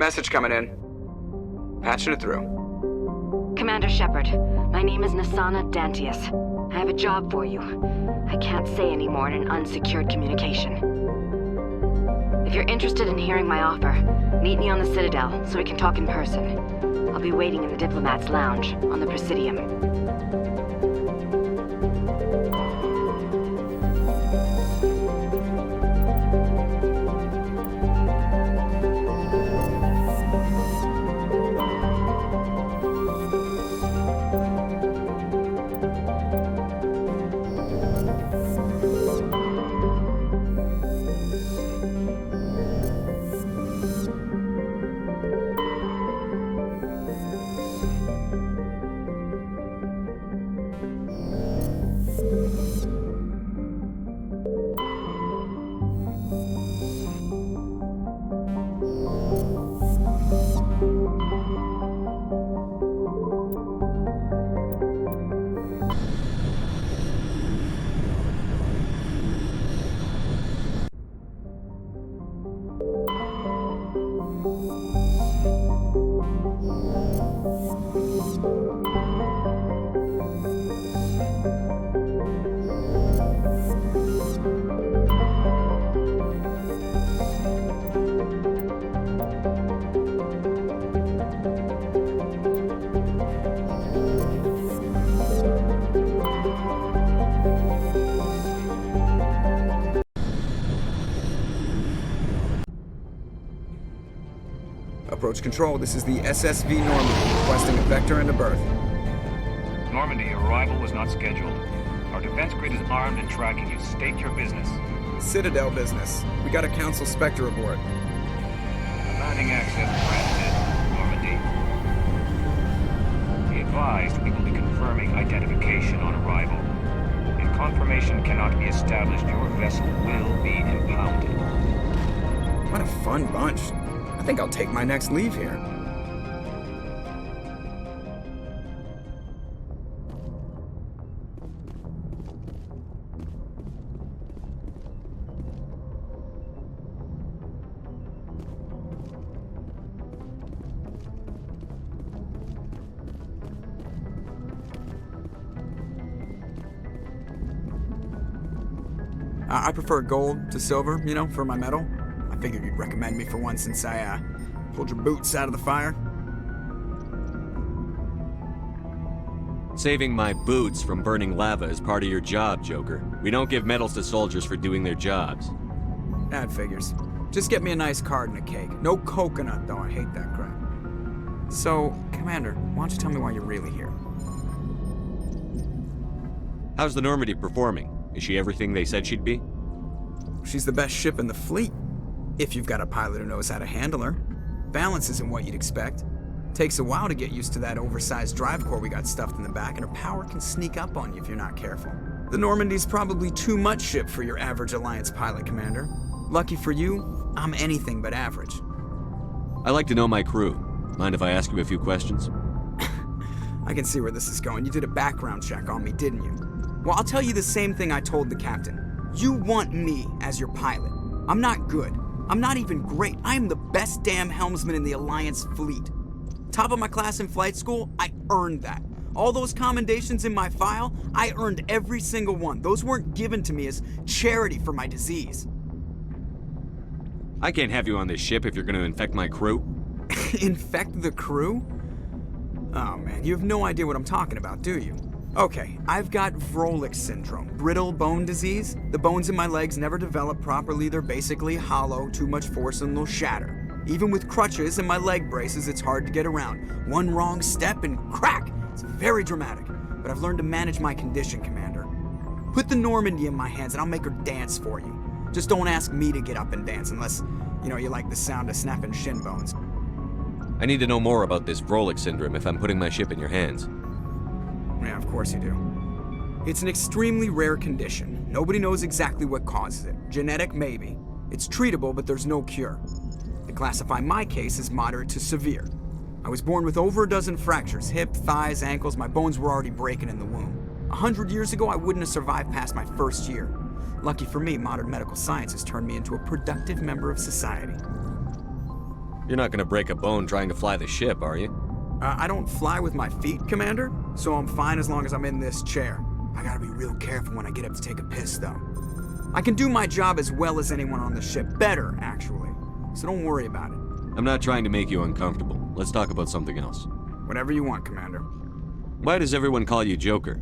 Message coming in. Patching it through. Commander Shepard, my name is Nasana Dantius. I have a job for you. I can't say any more in an unsecured communication. If you're interested in hearing my offer, meet me on the Citadel so we can talk in person. I'll be waiting in the Diplomat's Lounge on the Presidium. Approach control, this is the SSV Normandy, requesting a vector and a berth. Normandy, your arrival was not scheduled. Our defense grid is armed and tracking you. State your business. Citadel business. We got a Council Spectre aboard. Landing access granted, Normandy. Be advised, we will be confirming identification on arrival. If confirmation cannot be established, your vessel will be impounded. What a fun bunch. I think I'll take my next leave here. I prefer gold to silver, you know, for my metal. I figured you'd recommend me for one since I, pulled your boots out of the fire. Saving my boots from burning lava is part of your job, Joker. We don't give medals to soldiers for doing their jobs. That figures. Just get me a nice card and a cake. No coconut, though. I hate that crap. So, Commander, why don't you tell me why you're really here? How's the Normandy performing? Is she everything they said she'd be? She's the best ship in the fleet. If you've got a pilot who knows how to handle her. Balance isn't what you'd expect. Takes a while to get used to that oversized drive core we got stuffed in the back, and her power can sneak up on you if you're not careful. The Normandy's probably too much ship for your average Alliance pilot, Commander. Lucky for you, I'm anything but average. I like to know my crew. Mind if I ask you a few questions? I can see where this is going. You did a background check on me, didn't you? Well, I'll tell you the same thing I told the captain. You want me as your pilot. I'm not good. I'm not even great. I am the best damn helmsman in the Alliance fleet. Top of my class in flight school, I earned that. All those commendations in my file, I earned every single one. Those weren't given to me as charity for my disease. I can't have you on this ship if you're going to infect my crew. Infect the crew? Oh man, you have no idea what I'm talking about, do you? Okay, I've got Vrolik syndrome, brittle bone disease. The bones in my legs never develop properly. They're basically hollow, too much force and they'll shatter. Even with crutches and my leg braces, it's hard to get around. One wrong step and crack! It's very dramatic, but I've learned to manage my condition, Commander. Put the Normandy in my hands and I'll make her dance for you. Just don't ask me to get up and dance unless, you know, you like the sound of snapping shin bones. I need to know more about this Vrolik syndrome if I'm putting my ship in your hands. Yeah, of course you do. It's an extremely rare condition. Nobody knows exactly what causes it. Genetic, maybe. It's treatable, but there's no cure. They classify my case as moderate to severe. I was born with over a dozen fractures, hip, thighs, ankles. My bones were already breaking in the womb. 100 years ago, I wouldn't have survived past my first year. Lucky for me, modern medical science has turned me into a productive member of society. You're not gonna break a bone trying to fly the ship, are you? I don't fly with my feet, Commander, so I'm fine as long as I'm in this chair. I gotta be real careful when I get up to take a piss, though. I can do my job as well as anyone on the ship. Better, actually. So don't worry about it. I'm not trying to make you uncomfortable. Let's talk about something else. Whatever you want, Commander. Why does everyone call you Joker?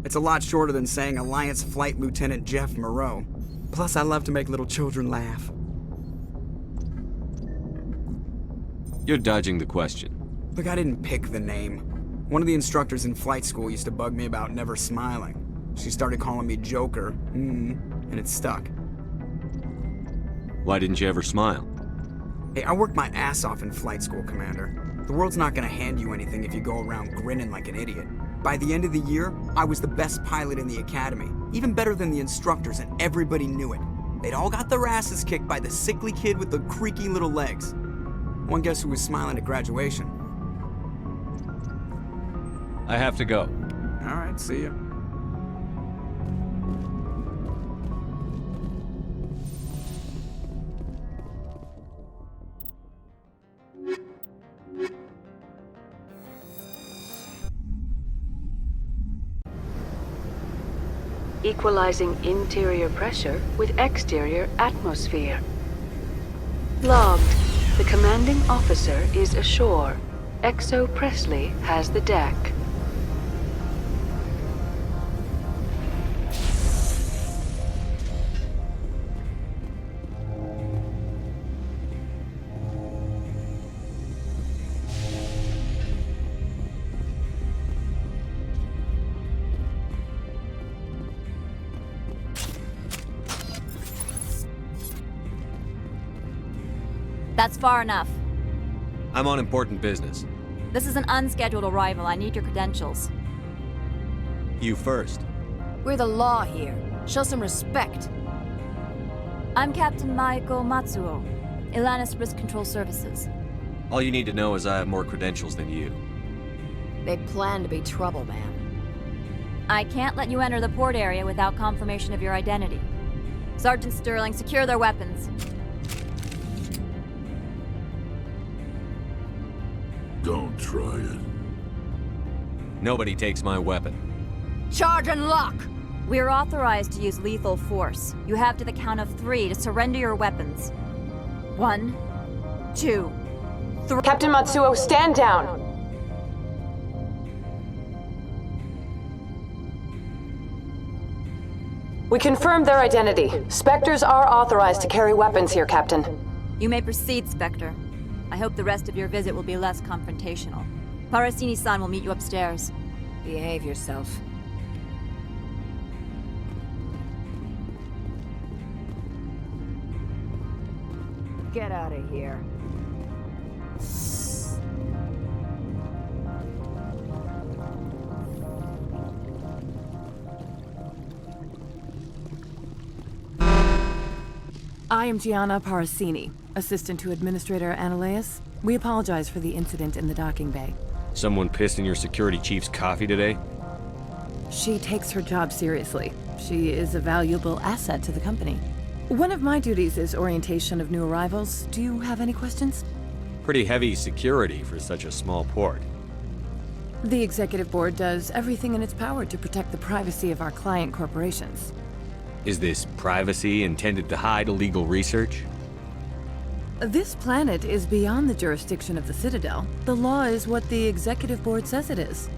It's a lot shorter than saying Alliance Flight Lieutenant Jeff Moreau. Plus, I love to make little children laugh. You're dodging the question. Look, I didn't pick the name. One of the instructors in flight school used to bug me about never smiling. She started calling me Joker, and it stuck. Why didn't you ever smile? Hey, I worked my ass off in flight school, Commander. The world's not gonna hand you anything if you go around grinning like an idiot. By the end of the year, I was the best pilot in the academy, even better than the instructors, and everybody knew it. They'd all got their asses kicked by the sickly kid with the creaky little legs. One guess who was smiling at graduation? I have to go. All right, see ya. Equalizing interior pressure with exterior atmosphere. Logged. The commanding officer is ashore. Exo Presley has the deck. That's far enough. I'm on important business. This is an unscheduled arrival. I need your credentials. You first. We're the law here. Show some respect. I'm Captain Maiko Matsuo, Ilanis Risk Control Services. All you need to know is I have more credentials than you. They plan to be trouble, man. I can't let you enter the port area without confirmation of your identity. Sergeant Sterling, secure their weapons. Don't try it. Nobody takes my weapon. Charge and lock! We're authorized to use lethal force. You have to the count of 3 to surrender your weapons. 1, 2, 3. Captain Matsuo, stand down! We confirmed their identity. Spectres are authorized to carry weapons here, Captain. You may proceed, Spectre. I hope the rest of your visit will be less confrontational. Parasini-san will meet you upstairs. Behave yourself. Get out of here. I am Gianna Parasini, assistant to Administrator Analeas. We apologize for the incident in the docking bay. Someone pissed in your security chief's coffee today? She takes her job seriously. She is a valuable asset to the company. One of my duties is orientation of new arrivals. Do you have any questions? Pretty heavy security for such a small port. The Executive Board does everything in its power to protect the privacy of our client corporations. Is this privacy intended to hide illegal research? This planet is beyond the jurisdiction of the Citadel. The law is what the Executive Board says it is.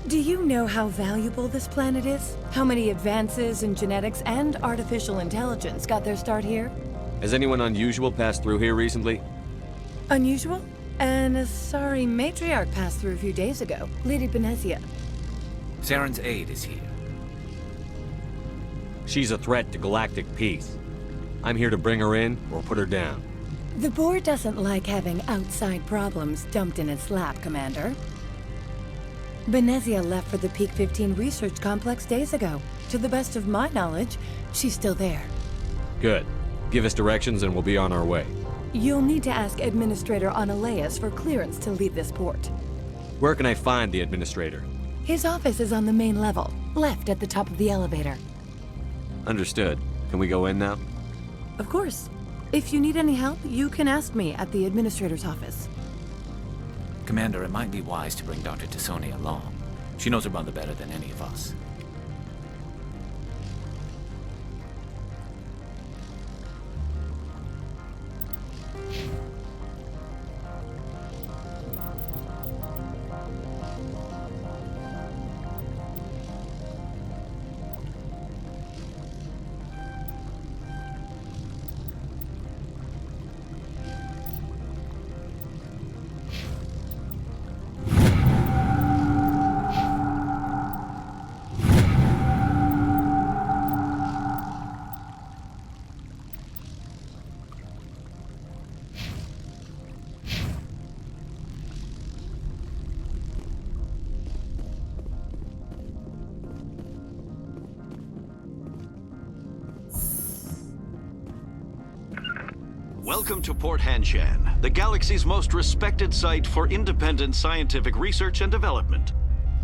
Do you know how valuable this planet is? How many advances in genetics and artificial intelligence got their start here? Has anyone unusual passed through here recently? Unusual? An Asari matriarch passed through a few days ago, Lady Benezia. Saren's aide is here. She's a threat to galactic peace. I'm here to bring her in or put her down. The board doesn't like having outside problems dumped in its lap, Commander. Benezia left for the Peak 15 research complex days ago. To the best of my knowledge, she's still there. Good. Give us directions and we'll be on our way. You'll need to ask Administrator Analeas for clearance to leave this port. Where can I find the Administrator? His office is on the main level, left at the top of the elevator. Understood. Can we go in now? Of course. If you need any help, you can ask me at the administrator's office. Commander, it might be wise to bring Dr. T'Soni along. She knows her mother better than any of us. Welcome to Port Hashan, the galaxy's most respected site for independent scientific research and development.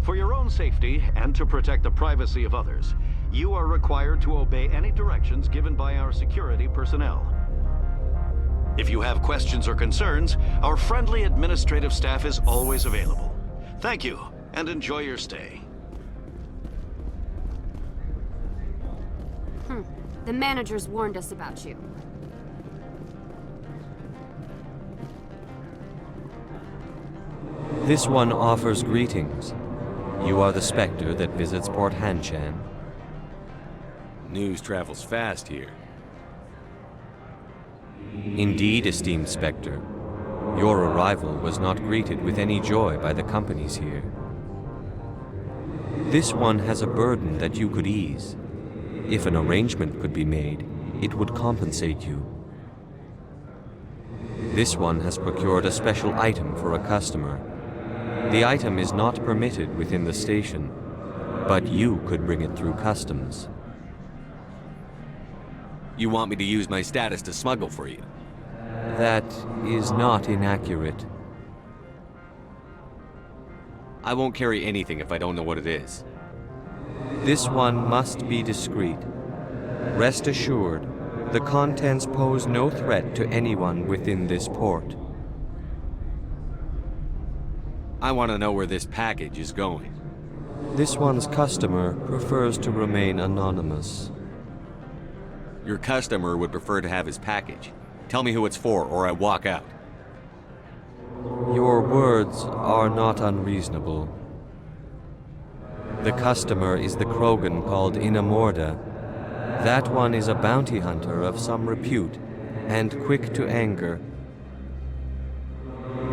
For your own safety and to protect the privacy of others, you are required to obey any directions given by our security personnel. If you have questions or concerns, our friendly administrative staff is always available. Thank you, and enjoy your stay. The managers warned us about you. This one offers greetings. You are the Spectre that visits Port Hashan. News travels fast here. Indeed, esteemed Spectre. Your arrival was not greeted with any joy by the companies here. This one has a burden that you could ease. If an arrangement could be made, it would compensate you. This one has procured a special item for a customer. The item is not permitted within the station, but you could bring it through customs. You want me to use my status to smuggle for you? That is not inaccurate. I won't carry anything if I don't know what it is. This one must be discreet. Rest assured, the contents pose no threat to anyone within this port. I want to know where this package is going. This one's customer prefers to remain anonymous. Your customer would prefer to have his package. Tell me who it's for, or I walk out. Your words are not unreasonable. The customer is the Krogan called Inamorda. That one is a bounty hunter of some repute, and quick to anger.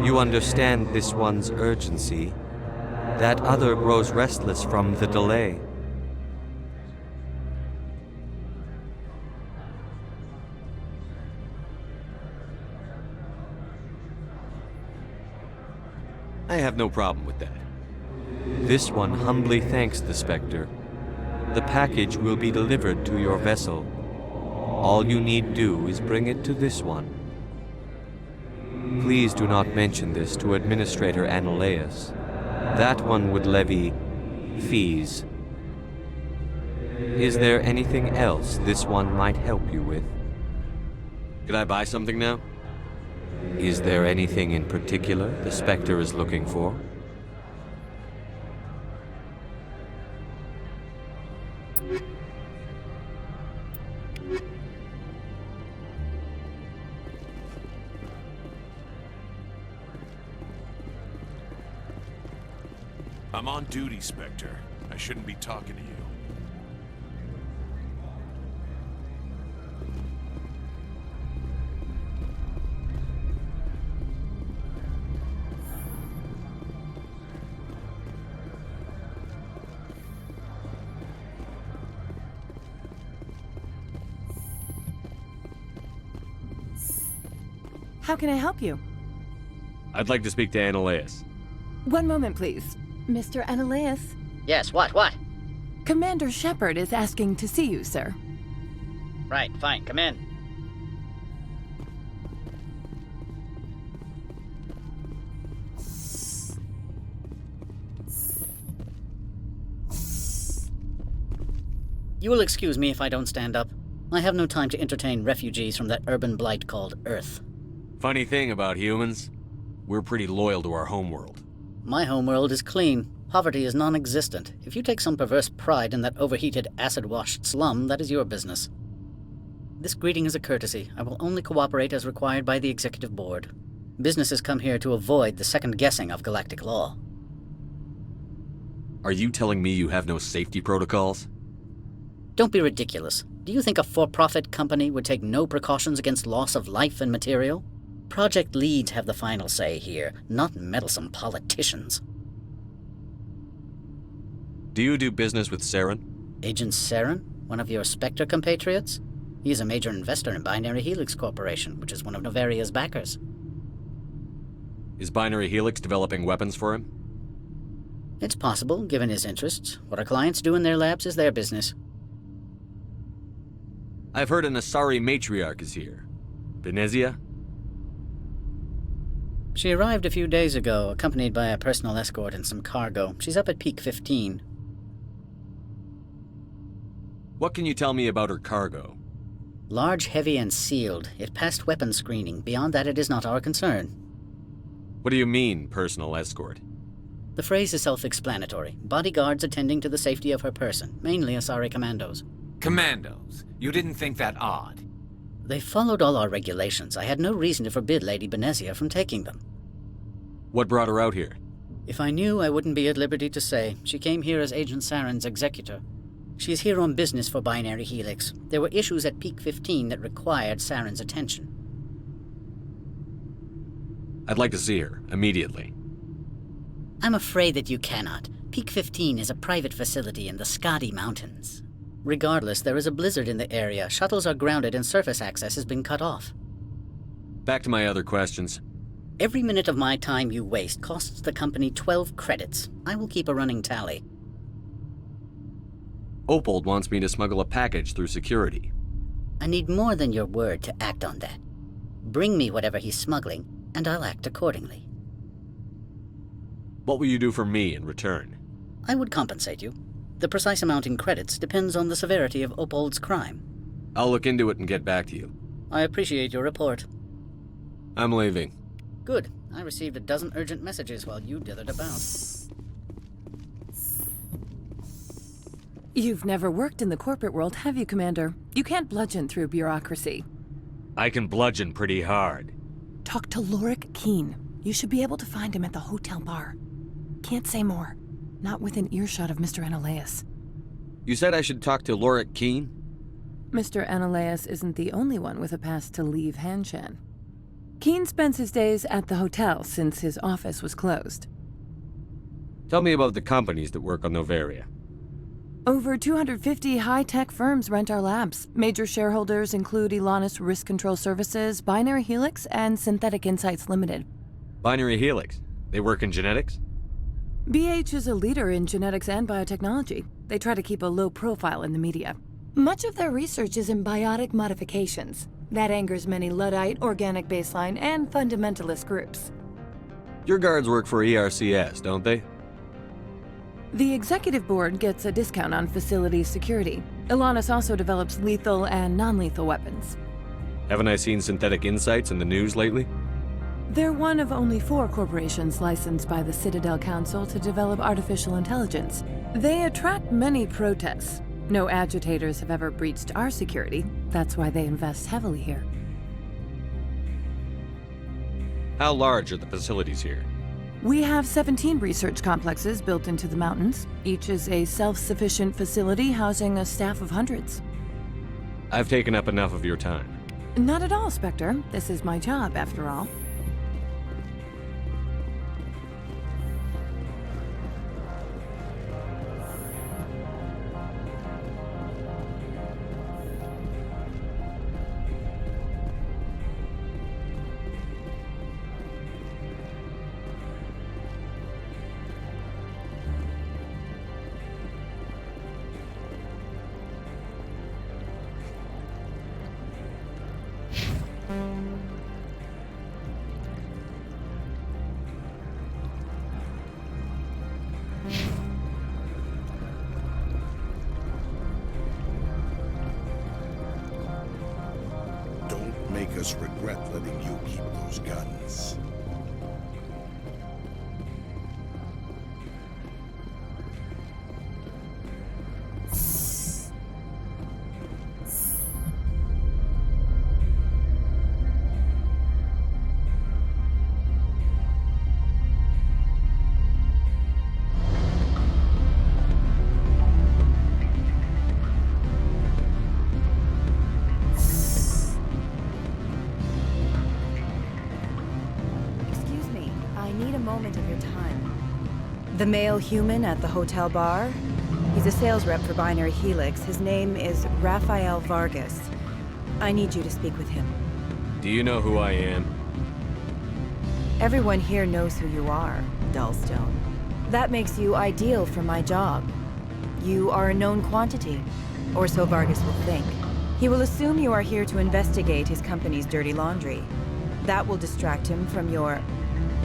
You understand this one's urgency. That other grows restless from the delay. I have no problem with that. This one humbly thanks the Spectre. The package will be delivered to your vessel. All you need do is bring it to this one. Please do not mention this to Administrator Annaleus. That one would levy fees. Is there anything else this one might help you with? Could I buy something now? Is there anything in particular the Spectre is looking for? I'm on duty, Spectre. I shouldn't be talking to you. How can I help you? I'd like to speak to Annaleus. One moment, please. Mr. Annaleus? Yes, what? Commander Shepard is asking to see you, sir. Right, fine, come in. You will excuse me if I don't stand up. I have no time to entertain refugees from that urban blight called Earth. Funny thing about humans, we're pretty loyal to our homeworld. My homeworld is clean. Poverty is non-existent. If you take some perverse pride in that overheated, acid-washed slum, that is your business. This greeting is a courtesy. I will only cooperate as required by the Executive Board. Businesses come here to avoid the second-guessing of galactic law. Are you telling me you have no safety protocols? Don't be ridiculous. Do you think a for-profit company would take no precautions against loss of life and material? Project leads have the final say here, not meddlesome politicians. Do you do business with Saren? Agent Saren? One of your Spectre compatriots? He is a major investor in Binary Helix Corporation, which is one of Noveria's backers. Is Binary Helix developing weapons for him? It's possible, given his interests. What our clients do in their labs is their business. I've heard an Asari matriarch is here. Venezia? She arrived a few days ago, accompanied by a personal escort and some cargo. She's up at Peak 15. What can you tell me about her cargo? Large, heavy, and sealed. It passed weapons screening. Beyond that, it is not our concern. What do you mean, personal escort? The phrase is self-explanatory. Bodyguards attending to the safety of her person, mainly Asari commandos. Commandos? You didn't think that odd? They followed all our regulations. I had no reason to forbid Lady Venezia from taking them. What brought her out here? If I knew, I wouldn't be at liberty to say. She came here as Agent Saren's executor. She is here on business for Binary Helix. There were issues at Peak 15 that required Saren's attention. I'd like to see her, immediately. I'm afraid that you cannot. Peak 15 is a private facility in the Skadi Mountains. Regardless, there is a blizzard in the area. Shuttles are grounded and surface access has been cut off. Back to my other questions. Every minute of my time you waste costs the company 12 credits. I will keep a running tally. Opold wants me to smuggle a package through security. I need more than your word to act on that. Bring me whatever he's smuggling, and I'll act accordingly. What will you do for me in return? I would compensate you. The precise amount in credits depends on the severity of Opold's crime. I'll look into it and get back to you. I appreciate your report. I'm leaving. Good. I received a dozen urgent messages while you dithered about. You've never worked in the corporate world, have you, Commander? You can't bludgeon through bureaucracy. I can bludgeon pretty hard. Talk to Lorik Keen. You should be able to find him at the hotel bar. Can't say more. Not within earshot of Mr. Analaeus. You said I should talk to Lorik Keen? Mr. Analaeus isn't the only one with a pass to leave Hashan. Keen spends his days at the hotel since his office was closed. Tell me about the companies that work on Noveria. Over 250 high-tech firms rent our labs. Major shareholders include Elanus Risk Control Services, Binary Helix, and Synthetic Insights Limited. Binary Helix? They work in genetics? BH is a leader in genetics and biotechnology. They try to keep a low profile in the media. Much of their research is in biotic modifications. That angers many Luddite, organic baseline, and fundamentalist groups. Your guards work for ERCS, don't they? The executive board gets a discount on facility security. Elanus also develops lethal and non-lethal weapons. Haven't I seen Synthetic Insights in the news lately? They're one of only 4 corporations licensed by the Citadel Council to develop artificial intelligence. They attract many protests. No agitators have ever breached our security. That's why they invest heavily here. How large are the facilities here? We have 17 research complexes built into the mountains. Each is a self-sufficient facility housing a staff of hundreds. I've taken up enough of your time. Not at all, Spectre. This is my job, after all. make us regret letting you keep those guns. The male human at the hotel bar? He's a sales rep for Binary Helix. His name is Rafael Vargas. I need you to speak with him. Do you know who I am? Everyone here knows who you are, Dullstone. That makes you ideal for my job. You are a known quantity, or so Vargas will think. He will assume you are here to investigate his company's dirty laundry. That will distract him from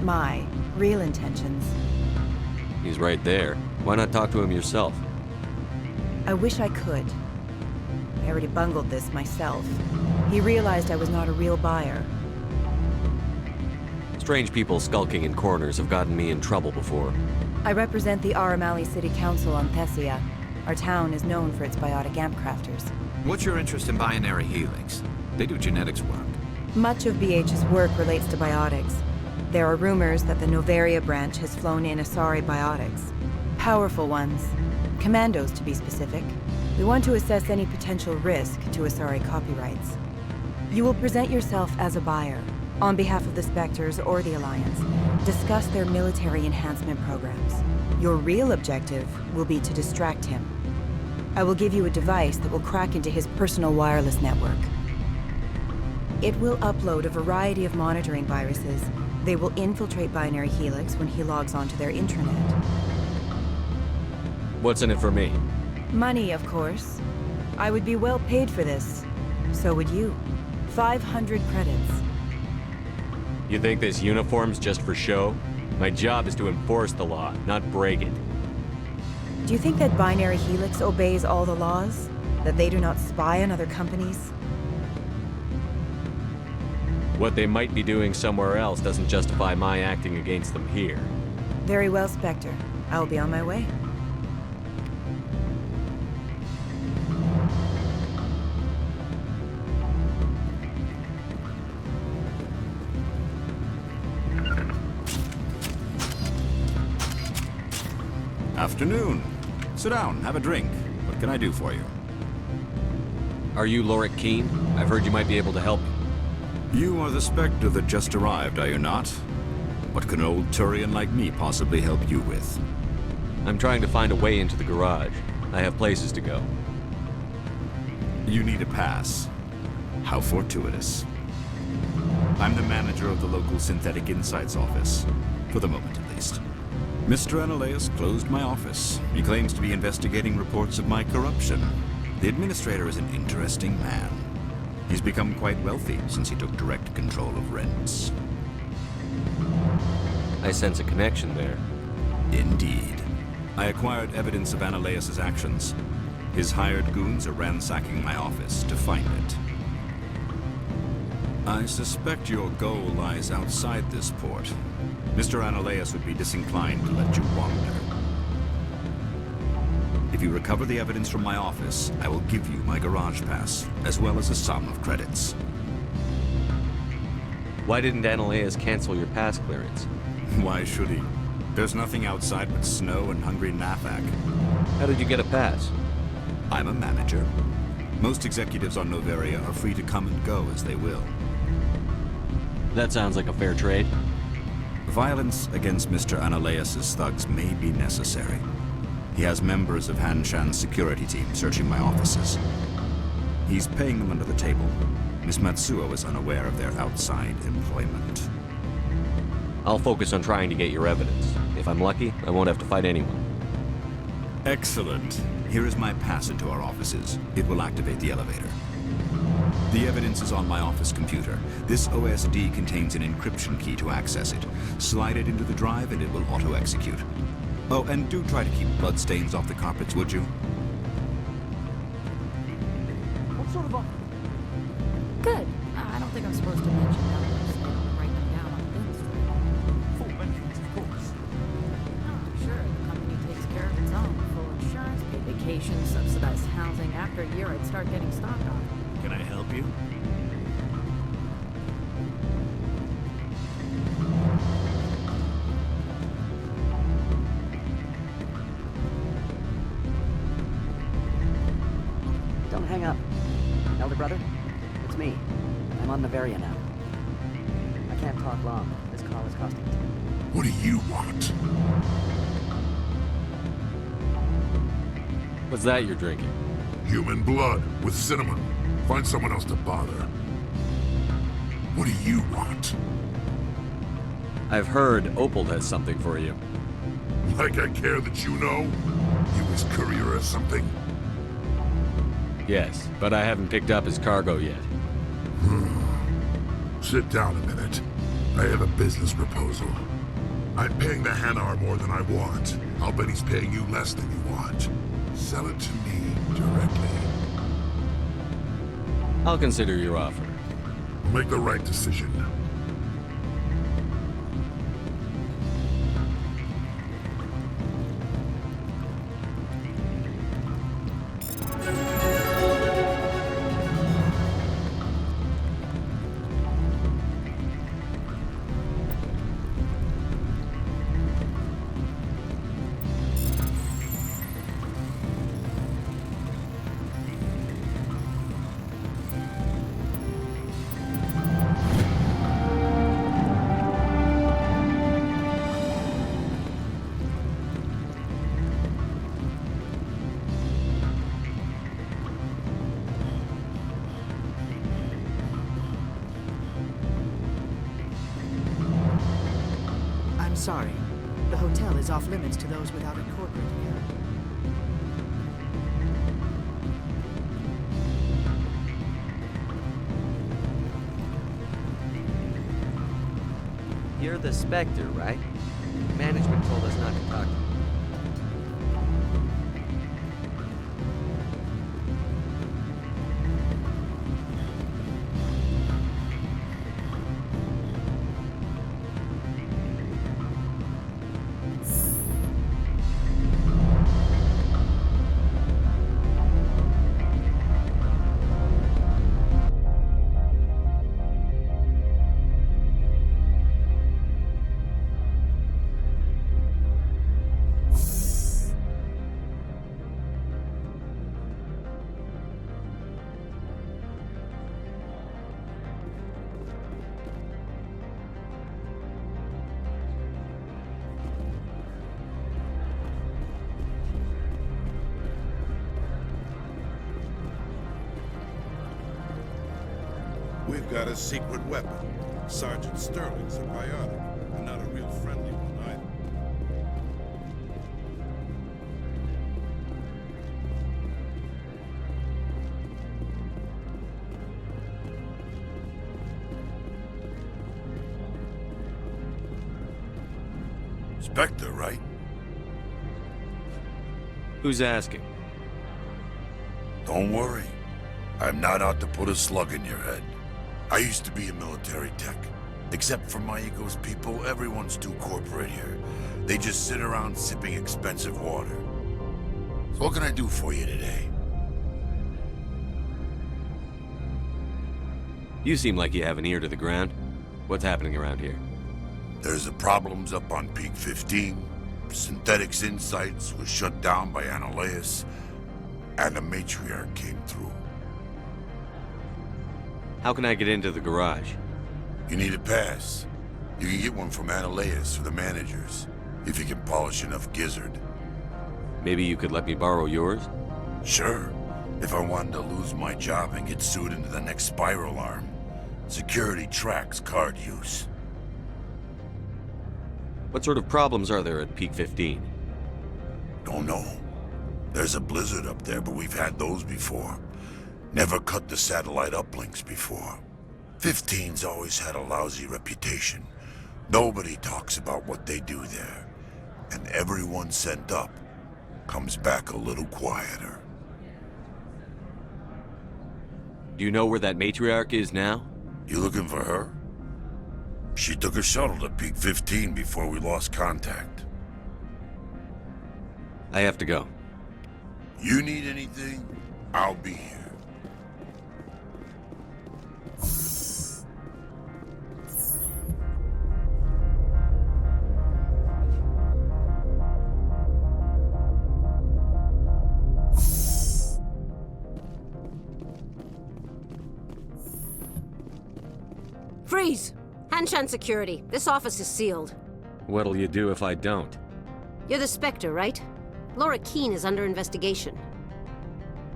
my real intentions. He's right there. Why not talk to him yourself? I wish I could. I already bungled this myself. He realized I was not a real buyer. Strange people skulking in corners have gotten me in trouble before. I represent the Aramali City Council on Thessia. Our town is known for its biotic amp crafters. What's your interest in Binary Helix? They do genetics work. Much of BH's work relates to biotics. There are rumors that the Noveria branch has flown in Asari biotics. Powerful ones. Commandos, to be specific. We want to assess any potential risk to Asari copyrights. You will present yourself as a buyer, on behalf of the Spectres or the Alliance. Discuss their military enhancement programs. Your real objective will be to distract him. I will give you a device that will crack into his personal wireless network. It will upload a variety of monitoring viruses. They will infiltrate Binary Helix when he logs onto their intranet. What's in it for me? Money, of course. I would be well paid for this. So would you. 500 credits. You think this uniform's just for show? My job is to enforce the law, not break it. Do you think that Binary Helix obeys all the laws? That they do not spy on other companies? What they might be doing somewhere else doesn't justify my acting against them here. Very well, Spectre. I will be on my way. Afternoon. Sit down, have a drink. What can I do for you? Are you Lorik Keen? I've heard you might be able to help me. You are the Spectre that just arrived, are you not? What can an old Turian like me possibly help you with? I'm trying to find a way into the garage. I have places to go. You need a pass. How fortuitous. I'm the manager of the local Synthetic Insights office. For the moment, at least. Mr. Analeus closed my office. He claims to be investigating reports of my corruption. The administrator is an interesting man. He's become quite wealthy since he took direct control of rents. I sense a connection there. Indeed. I acquired evidence of Analeus' actions. His hired goons are ransacking my office to find it. I suspect your goal lies outside this port. Mr. Analeus would be disinclined to let you wander. If you recover the evidence from my office, I will give you my garage pass, as well as a sum of credits. Why didn't Analeus cancel your pass clearance? Why should he? There's nothing outside but snow and hungry Nafak. How did you get a pass? I'm a manager. Most executives on Noveria are free to come and go as they will. That sounds like a fair trade. Violence against Mr. Analeus' thugs may be necessary. He has members of Hashan's security team searching my offices. He's paying them under the table. Miss Matsuo is unaware of their outside employment. I'll focus on trying to get your evidence. If I'm lucky, I won't have to fight anyone. Excellent. Here is my pass into our offices. It will activate the elevator. The evidence is on my office computer. This OSD contains an encryption key to access it. Slide it into the drive and it will auto-execute. Oh, and do try to keep bloodstains off the carpets, would you? What sort of a... Good. I don't think I'm supposed brother? It's me. I'm on Noveria now. I can't talk long. This call is costing me. What do you want? What's that you're drinking? Human blood with cinnamon. Find someone else to bother. What do you want? I've heard Opal has something for you. Like I care that you know? You his courier or something? Yes, but I haven't picked up his cargo yet. Sit down a minute. I have a business proposal. I'm paying the Hanar more than I want. I'll bet he's paying you less than you want. Sell it to me directly. I'll consider your offer. Make the right decision. Sorry. The hotel is off limits to those without a corporate account. You're the Spectre, right? Management told us not to talk to you. We've got a secret weapon. Sergeant Sterling's a biotic, and not a real friendly one either. Spectre, right? Who's asking? Don't worry. I'm not out to put a slug in your head. I used to be a military tech. Except for my ego's people, everyone's too corporate here. They just sit around sipping expensive water. So what can I do for you today? You seem like you have an ear to the ground. What's happening around here? There's the problems up on Peak 15. Synthetics Insights was shut down by Annihilus, and a matriarch came through. How can I get into the garage? You need a pass. You can get one from Annihilus or the managers, if you can polish enough gizzard. Maybe you could let me borrow yours? Sure. If I wanted to lose my job and get sued into the next spiral arm. Security tracks card use. What sort of problems are there at Peak 15? Don't know. There's a blizzard up there, but we've had those before. Never cut the satellite uplinks before. 15's always had a lousy reputation. Nobody talks about what they do there. And everyone sent up comes back a little quieter. Do you know where that matriarch is now? You looking for her? She took a shuttle to Peak 15 before we lost contact. I have to go. You need anything? I'll be here. Freeze! Hashan security. This office is sealed. What'll you do if I don't? You're the Spectre, right? Laura Keene is under investigation.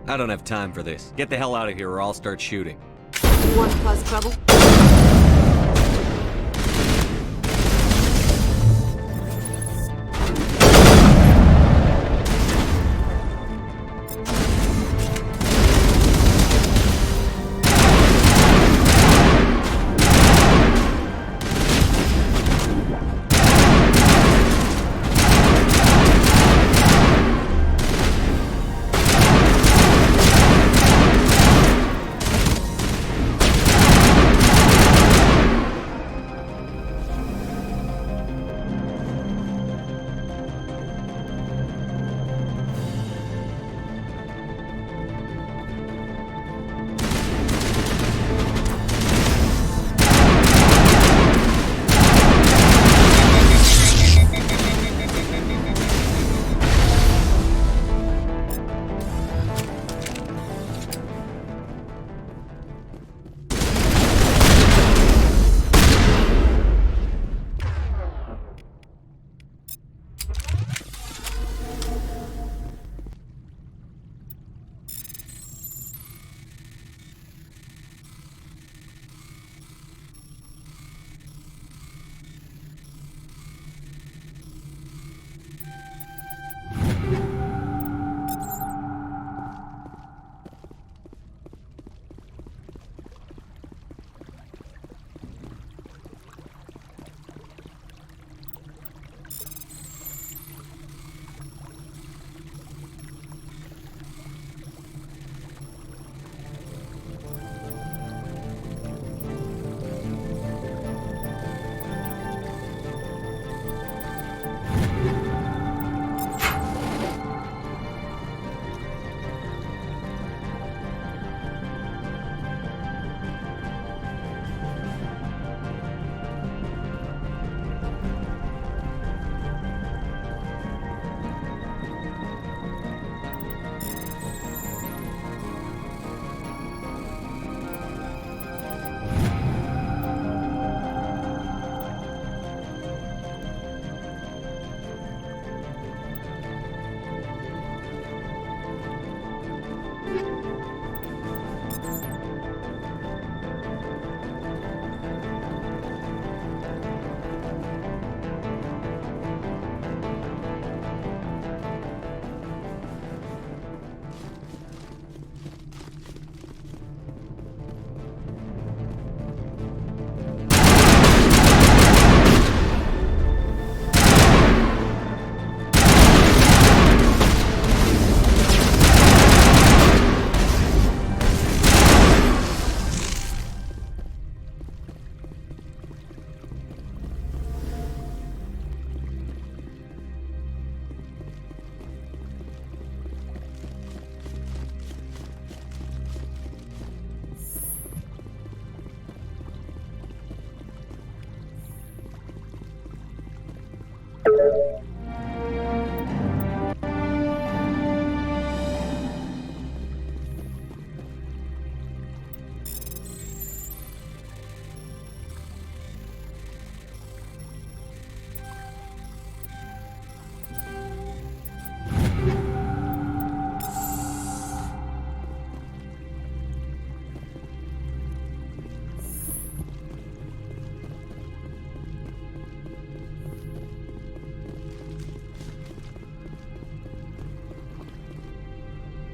I don't have time for this. Get the hell out of here or I'll start shooting. You want to cause trouble?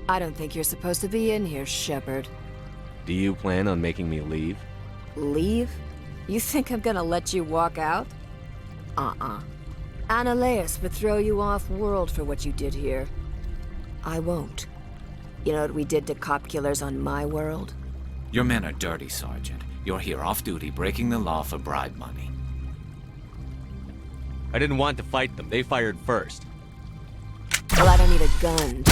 I don't think you're supposed to be in here, Shepard. Do you plan on making me leave? Leave? You think I'm gonna let you walk out? Annaleus would throw you off-world for what you did here. I won't. You know what we did to cop killers on my world? Your men are dirty, Sergeant. You're here off-duty, breaking the law for bribe money. I didn't want to fight them. They fired first. Well, I don't need a gun.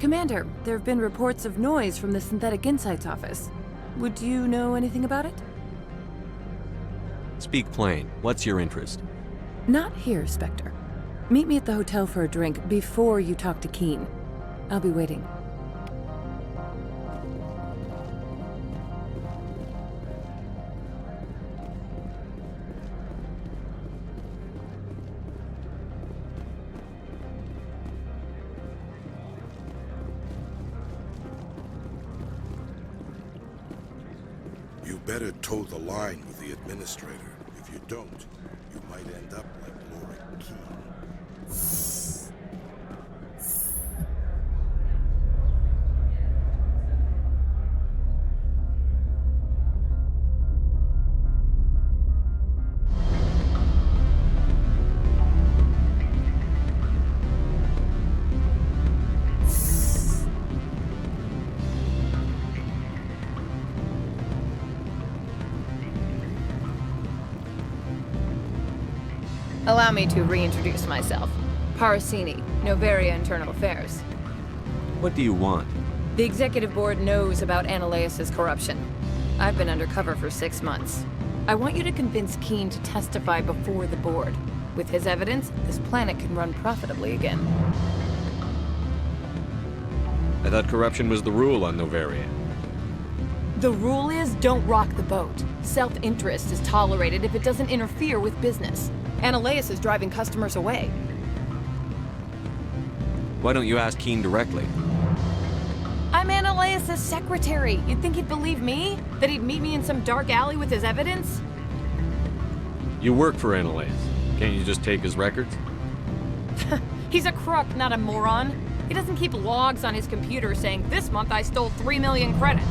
Commander, there have been reports of noise from the Synthetic Insights office. Would you know anything about it? Speak plain. What's your interest? Not here, Spectre. Meet me at the hotel for a drink before you talk to Keen. I'll be waiting. You better toe the line with the administrator. If you don't, you might end up like Laura Keene. Allow me to reintroduce myself. Parasini, Noveria Internal Affairs. What do you want? The Executive Board knows about Ananias' corruption. I've been undercover for 6 months. I want you to convince Keen to testify before the board. With his evidence, this planet can run profitably again. I thought corruption was the rule on Noveria. The rule is don't rock the boat. Self-interest is tolerated if it doesn't interfere with business. Analeus is driving customers away. Why don't you ask Keen directly? I'm Analeus' secretary. You'd think he'd believe me? That he'd meet me in some dark alley with his evidence? You work for Analeus. Can't you just take his records? He's a crook, not a moron. He doesn't keep logs on his computer saying, this month I stole 3 million credits.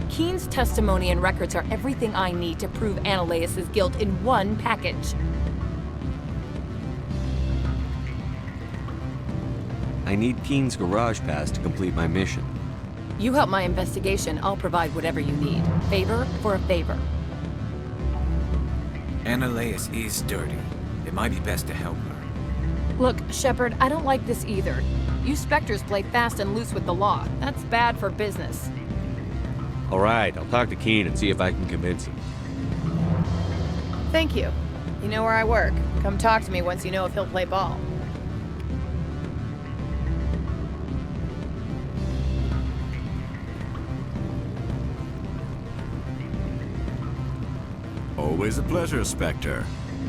Keen's testimony and records are everything I need to prove Analeus' guilt in one package. I need Keen's garage pass to complete my mission. You help my investigation, I'll provide whatever you need. Favor for a favor. Analeus is dirty. It might be best to help her. Look, Shepard, I don't like this either. You Spectres play fast and loose with the law. That's bad for business. All right, I'll talk to Keen and see if I can convince him. Thank you. You know where I work. Come talk to me once you know if he'll play ball. Always a pleasure, Spectre.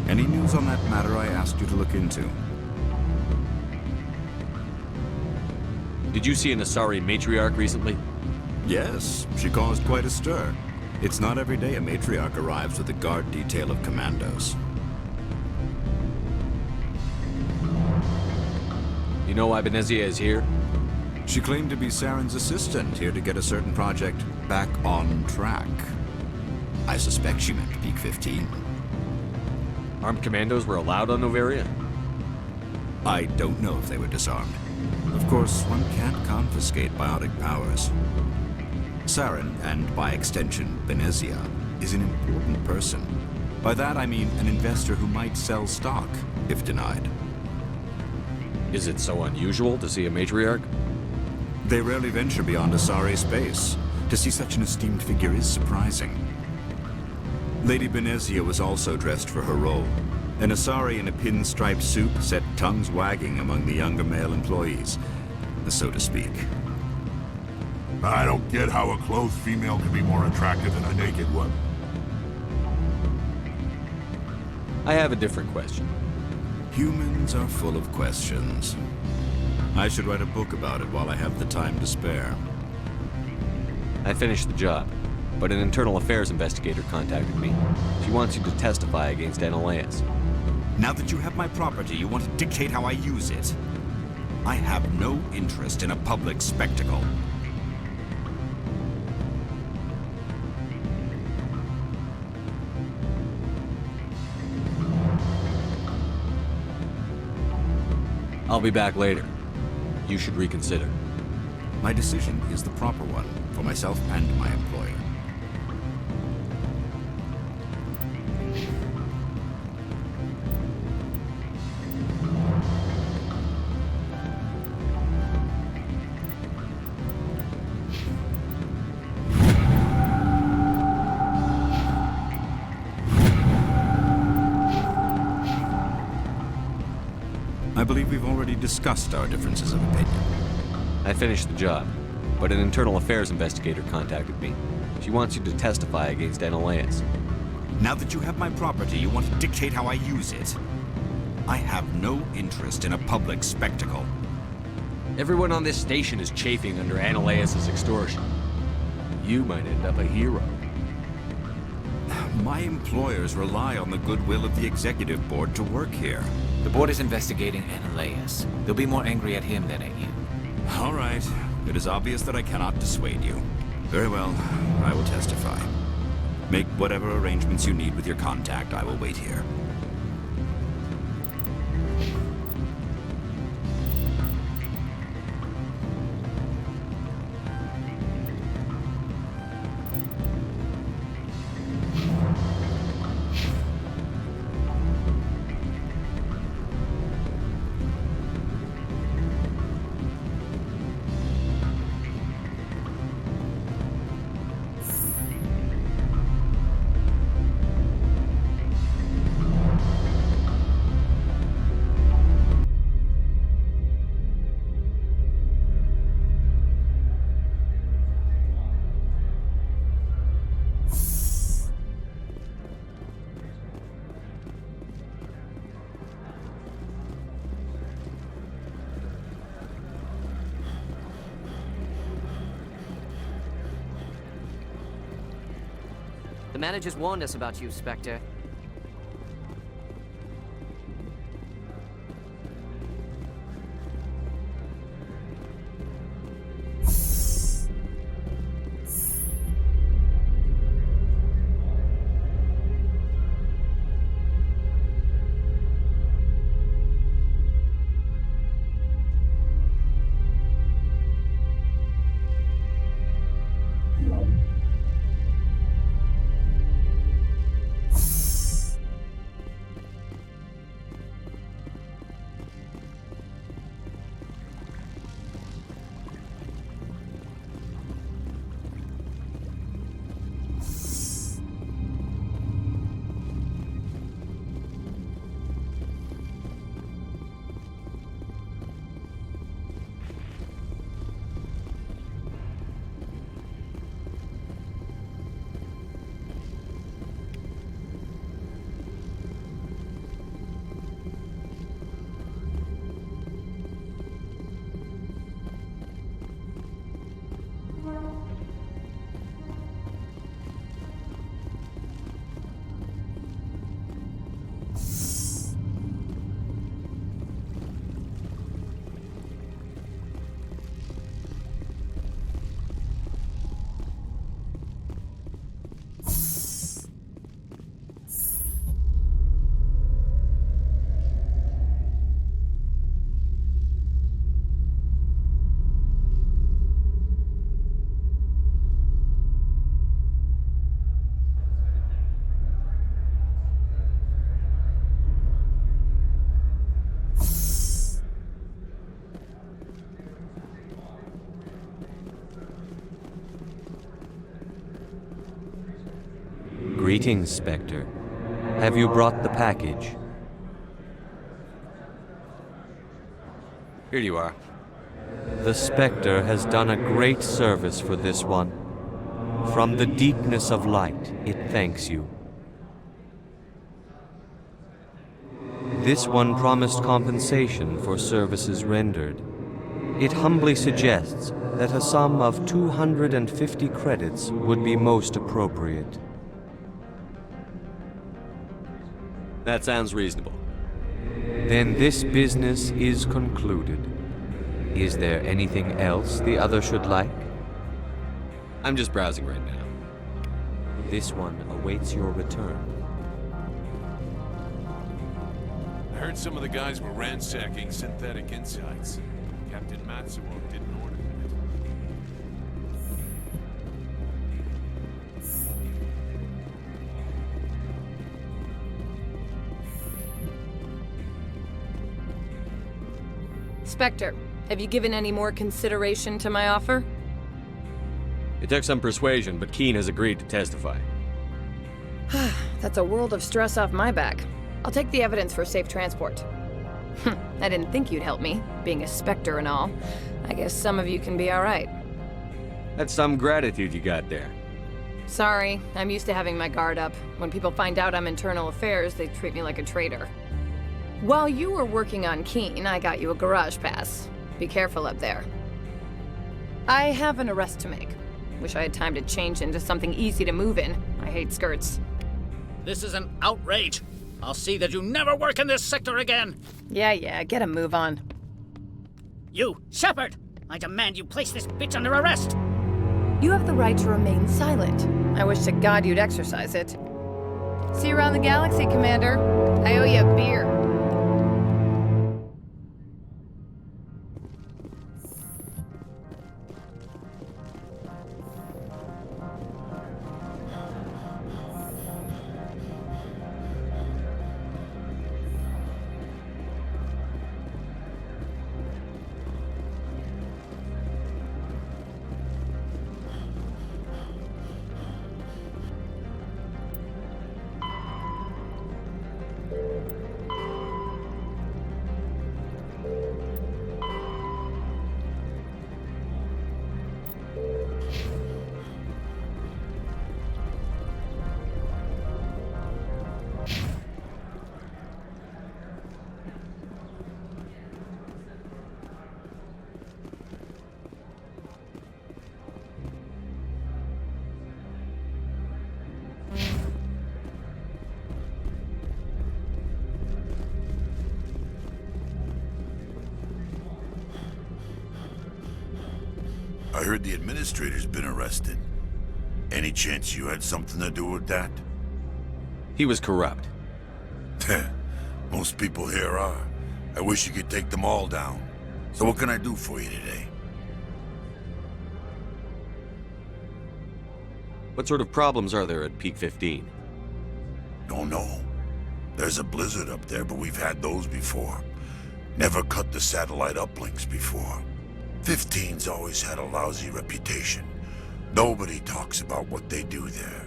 Any news on that matter I asked you to look into? Did you see an Asari matriarch recently? Yes, she caused quite a stir. It's not every day a matriarch arrives with a guard detail of commandos. You know why Benezia is here? She claimed to be Saren's assistant, here to get a certain project back on track. I suspect she meant Peak 15. Armed commandos were allowed on Noveria? I don't know if they were disarmed. Of course, one can't confiscate biotic powers. Saren, and by extension, Benezia, is an important person. By that I mean an investor who might sell stock, if denied. Is it so unusual to see a matriarch? They rarely venture beyond Asari space. To see such an esteemed figure is surprising. Lady Benezia was also dressed for her role. An Asari in a pinstriped suit set tongues wagging among the younger male employees, so to speak. I don't get how a clothed female can be more attractive than a naked one. I have a different question. Humans are full of questions. I should write a book about it while I have the time to spare. I finished the job, but an internal affairs investigator contacted me. She wants you to testify against Analeus. Now that you have my property, you want to dictate how I use it. I have no interest in a public spectacle. I'll be back later. You should reconsider. My decision is the proper one, for myself and my employer. I believe we've already discussed our differences of opinion. I finished the job, but an internal affairs investigator contacted me. She wants you to testify against Analeus. Now that you have my property, you want to dictate how I use it. I have no interest in a public spectacle. Everyone on this station is chafing under Analeus' extortion. You might end up a hero. My employers rely on the goodwill of the executive board to work here. The board is investigating Analeus. They'll be more angry at him than at you. All right. It is obvious that I cannot dissuade you. Very well. I will testify. Make whatever arrangements you need with your contact. I will wait here. The managers warned us about you, Spectre. Greetings, Spectre. Have you brought the package? Here you are. The Spectre has done a great service for this one. From the deepness of light, it thanks you. This one promised compensation for services rendered. It humbly suggests that a sum of 250 credits would be most appropriate. That sounds reasonable. Then this business is concluded. Is there anything else the other should like? I'm just browsing right now. This one awaits your return. I heard some of the guys were ransacking synthetic insights. Captain Matsuo didn't order it. Spectre, have you given any more consideration to my offer? It took some persuasion, but Keen has agreed to testify. That's a world of stress off my back. I'll take the evidence for safe transport. I didn't think you'd help me, being a Spectre and all. I guess some of you can be alright. That's some gratitude you got there. Sorry, I'm used to having my guard up. When people find out I'm internal affairs, they treat me like a traitor. While you were working on Keen, I got you a garage pass. Be careful up there. I have an arrest to make. Wish I had time to change into something easy to move in. I hate skirts. This is an outrage. I'll see that you never work in this sector again. Yeah, get a move on. You, Shepard! I demand you place this bitch under arrest! You have the right to remain silent. I wish to God you'd exercise it. See you around the galaxy, Commander. I owe you a beer. I heard the administrator's been arrested. Any chance you had something to do with that? He was corrupt. Most people here are. I wish you could take them all down. So what can I do for you today? What sort of problems are there at Peak 15? Don't know. There's a blizzard up there, but we've had those before. Never cut the satellite uplinks before. 15's always had a lousy reputation. Nobody talks about what they do there.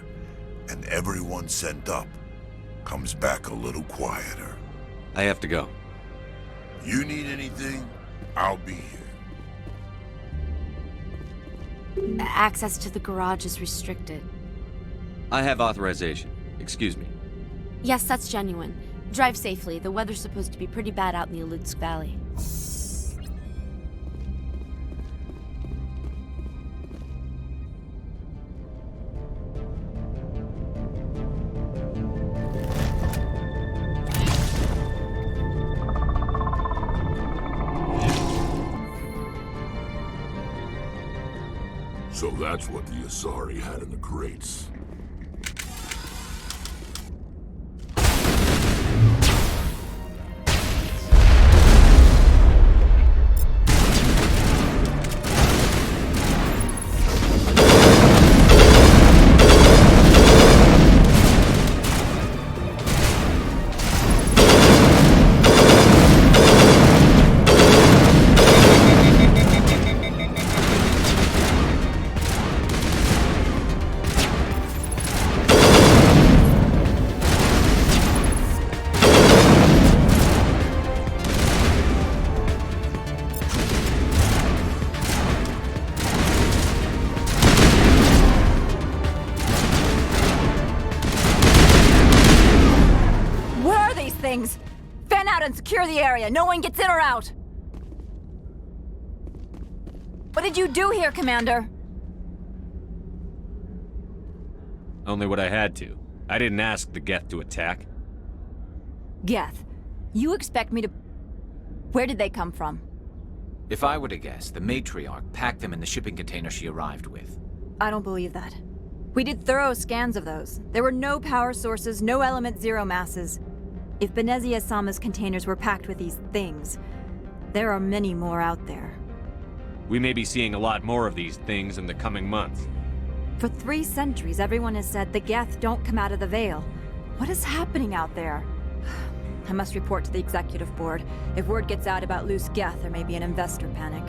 And everyone sent up comes back a little quieter. I have to go. You need anything, I'll be here. Access to the garage is restricted. I have authorization. Excuse me. Yes, that's genuine. Drive safely. The weather's supposed to be pretty bad out in the Alutsk Valley. So that's what the Asari had in the crates. Fan out and secure the area. No one gets in or out. What did you do here, Commander? Only what I had to. I didn't ask the Geth to attack. Geth, you expect me to... Where did they come from? If I were to guess, the matriarch packed them in the shipping container she arrived with. I don't believe that. We did thorough scans of those. There were no power sources, no element zero masses. If Benezia Sama's containers were packed with these things, there are many more out there. We may be seeing a lot more of these things in the coming months. For 3 centuries, everyone has said the Geth don't come out of the Veil. What is happening out there? I must report to the executive board. If word gets out about loose Geth, there may be an investor panic.